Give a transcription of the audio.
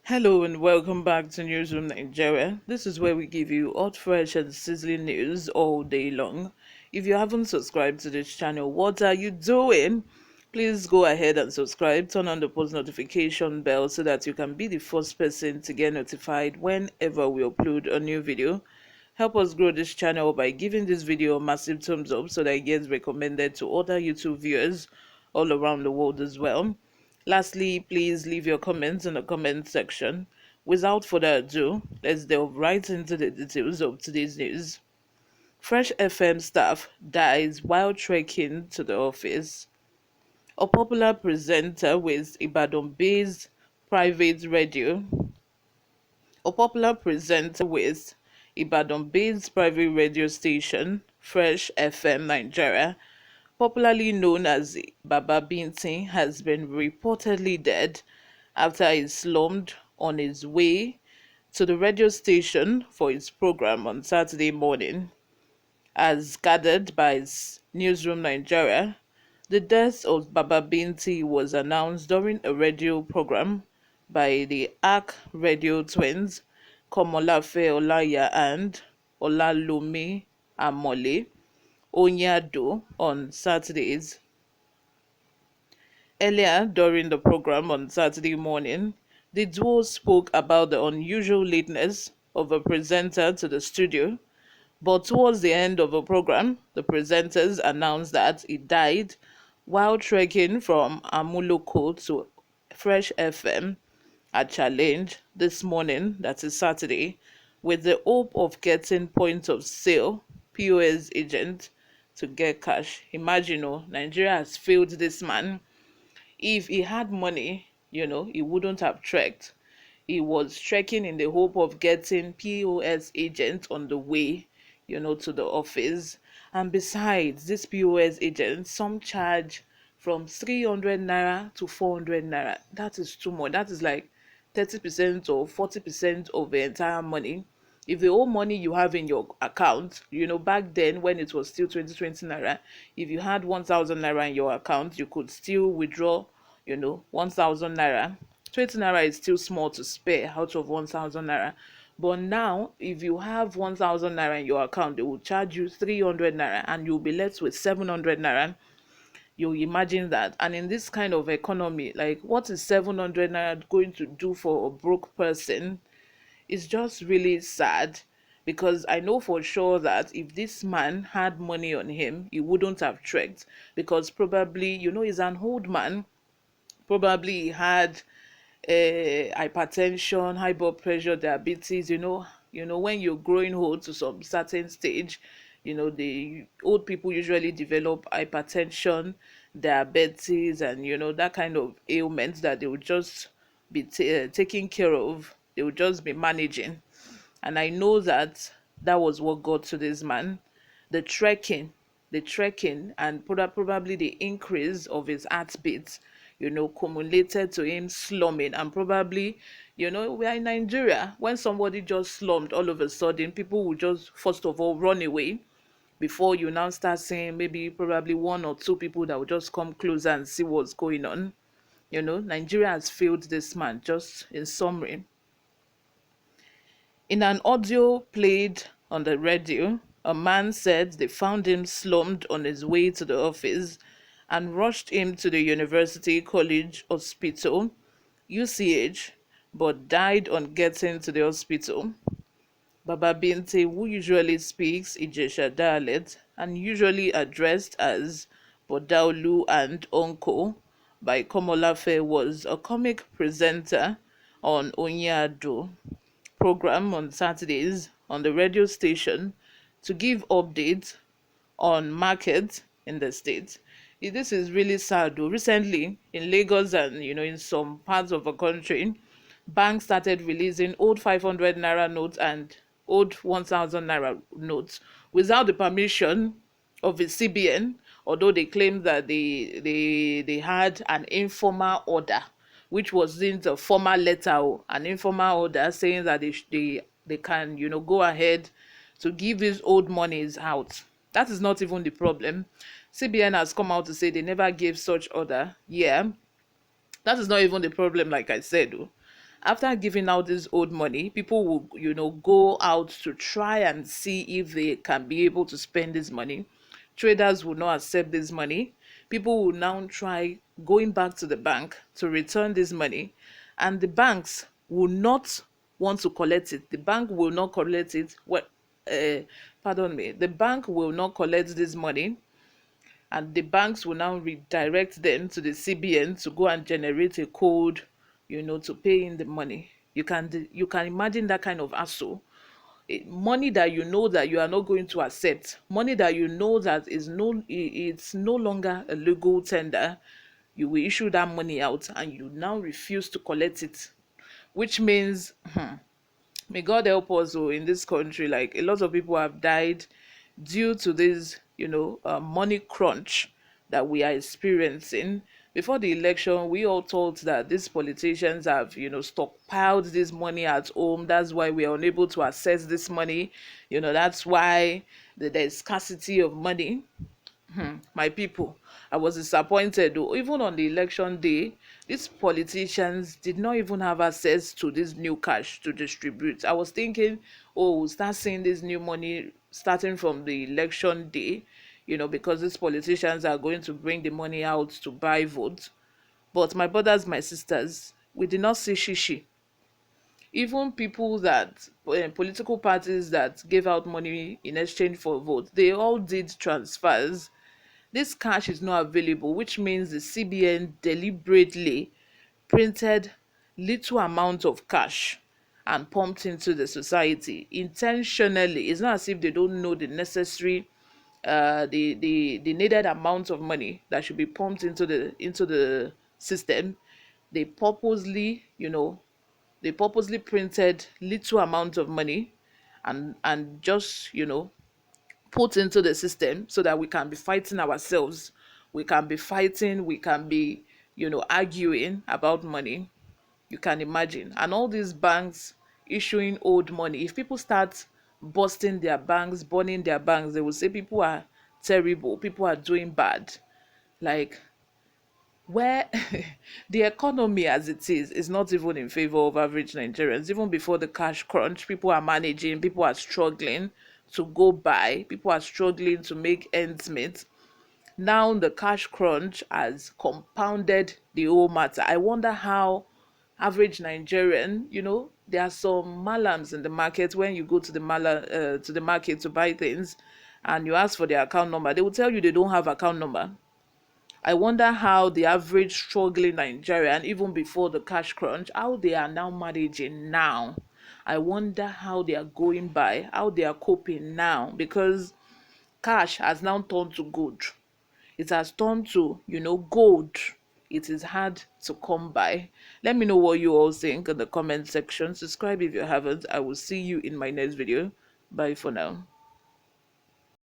Hello and welcome back to Newsroom Nigeria. This is where we give you hot, fresh, and sizzling news all day long. If you haven't subscribed to this channel, what are you doing? Please go ahead and subscribe, turn on the post notification bell so that you can be the first person to get notified whenever we upload a new video. Help us grow this channel by giving this video a massive thumbs up so that it gets recommended to other YouTube viewers all around the world as well. Lastly, please leave your comments in the comment section. Without further ado, let's delve right into the details of today's news. Fresh FM staff dies while trekking to the office. A popular presenter with Ibadan-based private radio. A popular presenter with Ibadan-based private radio station, Fresh FM Nigeria, popularly known as Baba Binti, has been reportedly dead after he slumped on his way to the radio station for his program on Saturday morning. As gathered by Newsroom Nigeria, the death of Baba Binti was announced during a radio program by the ARC radio twins, Komolafe Olaya and Olalumi Amole Onyado, on Saturdays. Earlier during the program on Saturday morning, the duo spoke about the unusual lateness of a presenter to the studio, but towards the end of the program, the presenters announced that he died while trekking from Amuloko to Fresh FM at Challenge this morning, that is Saturday, with the hope of getting point of sale POS agent to get cash. Imagine, Nigeria has failed this man. If he had money, he wouldn't have trekked. He was trekking in the hope of getting POS agent on the way, to the office. And besides, this POS agent, some charge from 300 naira to 400 naira. That is too much. That is like 30% or 40% of the entire money. If the whole money you have in your account, back then when it was still 2020 naira, if you had 1,000 naira in your account, you could still withdraw, 1,000 naira. 20 naira is still small to spare out of 1,000 naira. But now, if you have 1,000 naira in your account, they will charge you 300 naira and you'll be left with 700 naira. You imagine that. And in this kind of economy, like, what is 700 naira going to do for a broke person? It's just really sad, because I know for sure that if this man had money on him, he wouldn't have trekked, because probably, he's an old man. Probably he had hypertension, high blood pressure, diabetes. When you're growing old to some certain stage, the old people usually develop hypertension, diabetes, and that kind of ailments that they would just be taking care of. They would just be managing. And I know that that was what got to this man. The trekking, and probably the increase of his heartbeat, cumulated to him slumming. And probably, we are in Nigeria. When somebody just slummed all of a sudden, people will just, first of all, run away before you now start saying maybe probably one or two people that will just come closer and see what's going on. Nigeria has failed this man, just in summary. In an audio played on the radio, a man said they found him slumped on his way to the office and rushed him to the University College Hospital, UCH, but died on getting to the hospital. Baba Binte, who usually speaks Ijesha dialect and usually addressed as Bodaulu and Onko by Komolafe, was a comic presenter on Onyado program on Saturdays on the radio station to give updates on markets in the state. This is really sad though. Recently in Lagos and in some parts of the country, banks started releasing old 500 naira notes and old 1,000 naira notes without the permission of the CBN, although they claimed that they had an informal order, which wasn't a formal letter, an informal order saying that they can go ahead to give these old monies out. That is not even the problem. CBN has come out to say they never gave such order. Yeah, that is not even the problem, like I said. After giving out this old money, people will, go out to try and see if they can be able to spend this money. Traders will not accept this money. People will now try going back to the bank to return this money, and the banks will not want to collect it. The bank will not collect it. Pardon me. The bank will not collect this money, and the banks will now redirect them to the CBN to go and generate a code, to pay in the money. You can imagine that kind of hassle. Money that you know that you are not going to accept, money that you know that it's no longer a legal tender. You will issue that money out and you now refuse to collect it, which means may God help us. Oh, in this country, like, a lot of people have died due to this, money crunch that we are experiencing. Before the election, we all thought that these politicians have, stockpiled this money at home. That's why we are unable to access this money. That's why there's scarcity of money. My people, I was disappointed though. Even on the election day, these politicians did not even have access to this new cash to distribute. I was thinking, oh, we'll start seeing this new money starting from the election day, because these politicians are going to bring the money out to buy votes. But my brothers, my sisters, we did not see shishi. Even people that political parties that gave out money in exchange for votes, they all did transfers. This cash is not available, which means the CBN deliberately printed little amount of cash and pumped into the society intentionally. It's not as if they don't know the necessary, the needed amount of money that should be pumped into the system. They purposely, they purposely printed little amount of money and just, put into the system so that we can be fighting ourselves. We can be, arguing about money. You can imagine. And all these banks issuing old money. If people start busting their banks, burning their banks, they will say people are terrible, people are doing bad. Like, where the economy as it is not even in favor of average Nigerians. Even before the cash crunch, people are managing, people are struggling to go by, people are struggling to make ends meet. Now the cash crunch has compounded the whole matter. I wonder how average Nigerian, there are some malams in the market. When you go to to the market to buy things and you ask for their account number, they will tell you they don't have account number. I wonder how the average struggling Nigerian, even before the cash crunch, how they are now managing now. I wonder how they are going by, how they are coping now, because cash has now turned to gold. It has turned to, gold. It is hard to come by. Let me know what you all think in the comment section. Subscribe if you haven't. I will see you in my next video. Bye for now.